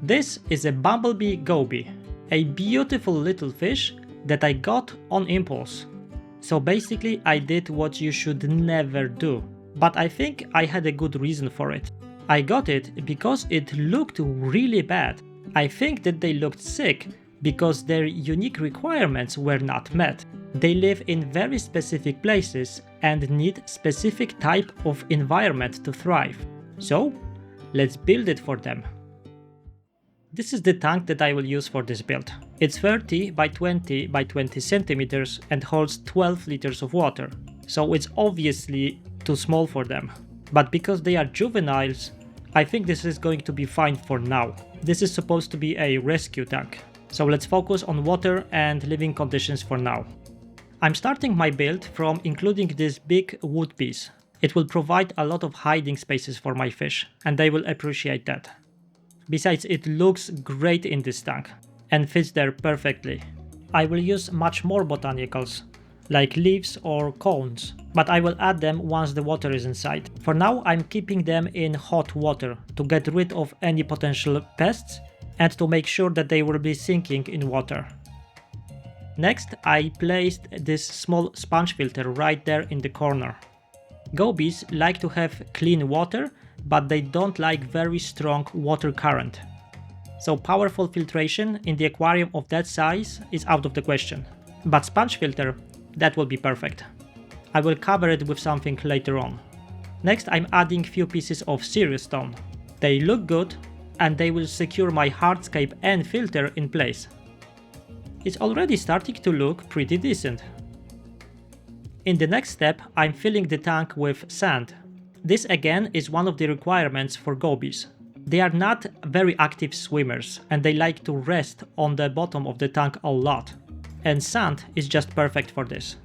This is a Bumblebee Goby, a beautiful little fish that I got on impulse. So basically I did what you should never do, but I think I had a good reason for it. I got it because it looked really bad. I think that they looked sick because their unique requirements were not met. They live in very specific places and need specific type of environment to thrive. So let's build it for them. This is the tank that I will use for this build. It's 30 by 20 by 20 centimeters and holds 12 liters of water. So it's obviously too small for them. But because they are juveniles, I think this is going to be fine for now. This is supposed to be a rescue tank. So let's focus on water and living conditions for now. I'm starting my build from including this big wood piece. It will provide a lot of hiding spaces for my fish, and they will appreciate that. Besides, it looks great in this tank and fits there perfectly. I will use much more botanicals, like leaves or cones, but I will add them once the water is inside. For now, I'm keeping them in hot water to get rid of any potential pests and to make sure that they will be sinking in water. Next, I placed this small sponge filter right there in the corner. Gobies like to have clean water, but they don't like very strong water current. So powerful filtration in the aquarium of that size is out of the question. But sponge filter, that will be perfect. I will cover it with something later on. Next, I'm adding few pieces of serious stone. They look good and they will secure my hardscape and filter in place. It's already starting to look pretty decent. In the next step, I'm filling the tank with sand. This again is one of the requirements for gobies. They are not very active swimmers and they like to rest on the bottom of the tank a lot. And sand is just perfect for this.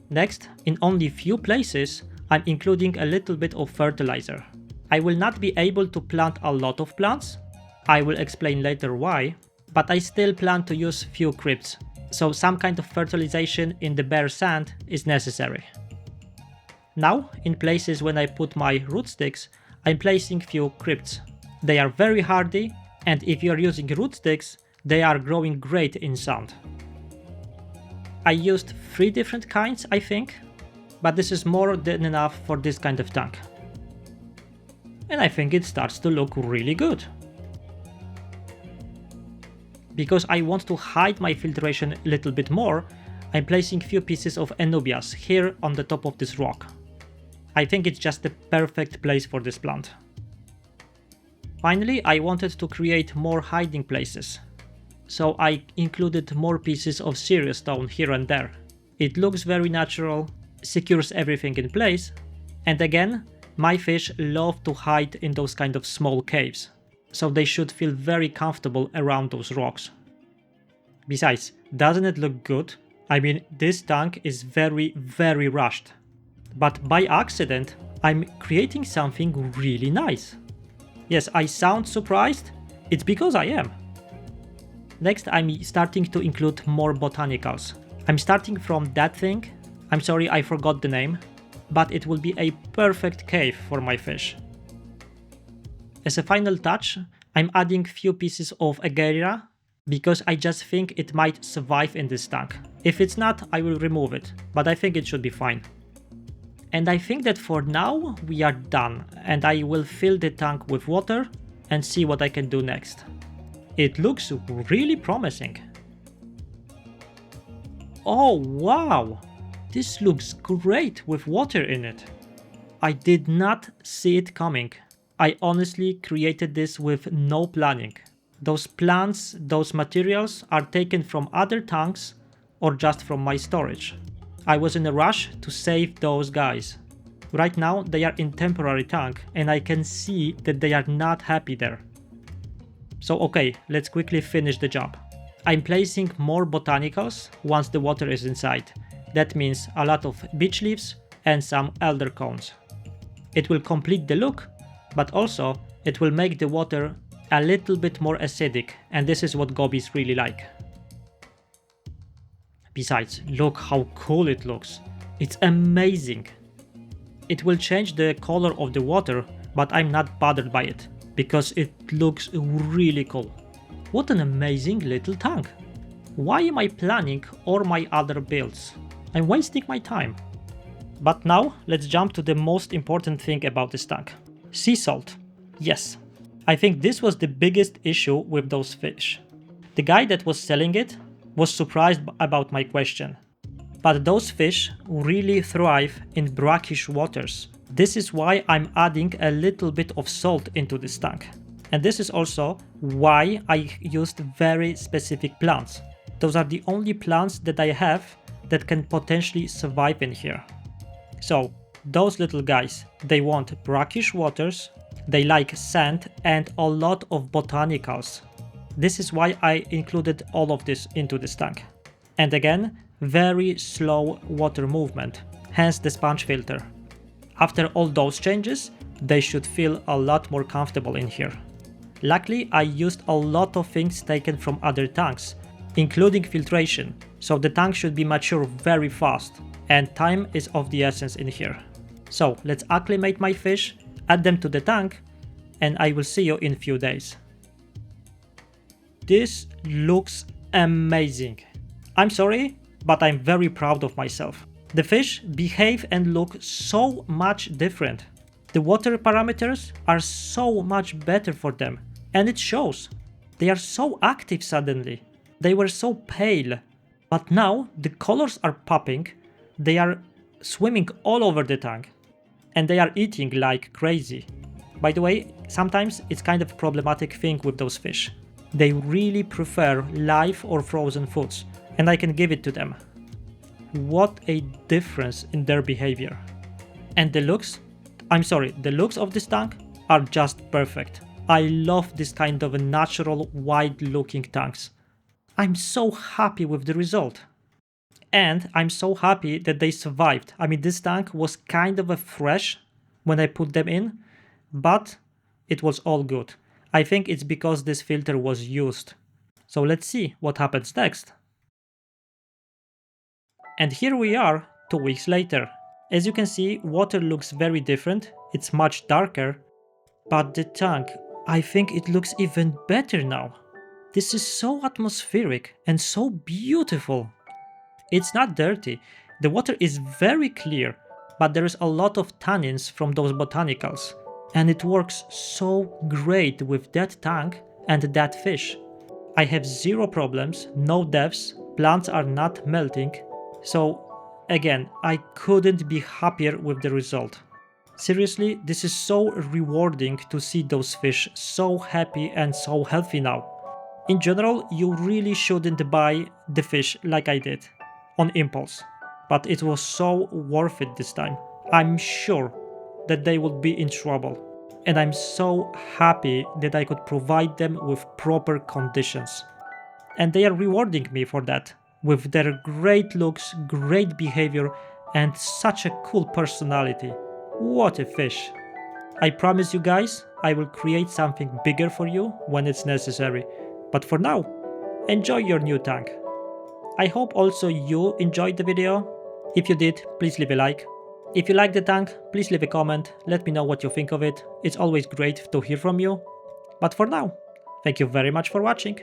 Next, in only few places, I'm including a little bit of fertilizer. I will not be able to plant a lot of plants. I will explain later why. But I still plan to use few crypts, so some kind of fertilization in the bare sand is necessary. Now, in places when I put my root sticks, I'm placing few crypts. They are very hardy, and if you are using root sticks, they are growing great in sand. I used 3 different kinds, I think, but this is more than enough for this kind of tank. And I think it starts to look really good. Because I want to hide my filtration a little bit more, I'm placing few pieces of Anubias here on the top of this rock. I think it's just the perfect place for this plant. Finally, I wanted to create more hiding places. So I included more pieces of serious stone here and there. It looks very natural, secures everything in place, and again, my fish love to hide in those kind of small caves. So they should feel very comfortable around those rocks. Besides, doesn't it look good? I mean, this tank is very rushed. But by accident, I'm creating something really nice. Yes, I sound surprised. It's because I am. Next, I'm starting to include more botanicals. I'm starting from that thing. I'm sorry, I forgot the name. But it will be a perfect cave for my fish. As a final touch, I'm adding few pieces of Ageria because I just think it might survive in this tank. If it's not, I will remove it, but I think it should be fine. And I think that for now we are done, and I will fill the tank with water and see what I can do next. It looks really promising. Oh wow! This looks great with water in it. I did not see it coming. I honestly created this with no planning. Those plants, those materials are taken from other tanks or just from my storage. I was in a rush to save those guys. Right now they are in temporary tank and I can see that they are not happy there. So okay, let's quickly finish the job. I'm placing more botanicals once the water is inside. That means a lot of beech leaves and some elder cones. It will complete the look, but also it will make the water a little bit more acidic, and this is what gobies really like. Besides, look how cool it looks. It's amazing. It will change the color of the water, but I'm not bothered by it. because it looks really cool. What an amazing little tank. Why am I planning all my other builds? I'm wasting my time. But now let's jump to the most important thing about this tank. Sea salt. Yes. I think this was the biggest issue with those fish. The guy that was selling it was surprised about my question. But those fish really thrive in brackish waters. This is why I'm adding a little bit of salt into this tank. And this is also why I used very specific plants. Those are the only plants that I have that can potentially survive in here. So those little guys, they want brackish waters, they like sand and a lot of botanicals. This is why I included all of this into this tank. And again, very slow water movement, hence the sponge filter. After all those changes, they should feel a lot more comfortable in here. Luckily, I used a lot of things taken from other tanks, including filtration, so the tank should be mature very fast, and time is of the essence in here. So let's acclimate my fish, add them to the tank, and I will see you in a few days. This looks amazing. I'm sorry, but I'm very proud of myself. The fish behave and look so much different. The water parameters are so much better for them, and it shows. They are so active suddenly. They were so pale, but now the colors are popping, they are swimming all over the tank, and they are eating like crazy. By the way, sometimes it's kind of a problematic thing with those fish. They really prefer live or frozen foods, and I can give it to them. What a difference in their behavior. And the looks of this tank are just perfect. I love this kind of natural, wide-looking tanks. I'm so happy with the result. And I'm so happy that they survived. I mean, this tank was kind of fresh when I put them in, but it was all good. I think it's because this filter was used. So let's see what happens next. And here we are 2 weeks later. As you can see, water looks very different, it's much darker, but the tank, I think it looks even better now. This is so atmospheric and so beautiful. It's not dirty, the water is very clear, but there is a lot of tannins from those botanicals. And it works so great with that tank and that fish. I have zero problems, no deaths, plants are not melting. So again, I couldn't be happier with the result. Seriously, this is so rewarding to see those fish so happy and so healthy now. In general, you really shouldn't buy the fish like I did, on impulse. But it was so worth it this time. I'm sure that they would be in trouble. And I'm so happy that I could provide them with proper conditions. And they are rewarding me for that, with their great looks, great behavior, and such a cool personality. What a fish! I promise you guys, I will create something bigger for you when it's necessary. But for now, enjoy your new tank. I hope also you enjoyed the video. If you did, please leave a like. If you like the tank, please leave a comment, let me know what you think of it. It's always great to hear from you. But for now, thank you very much for watching,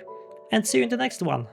and see you in the next one.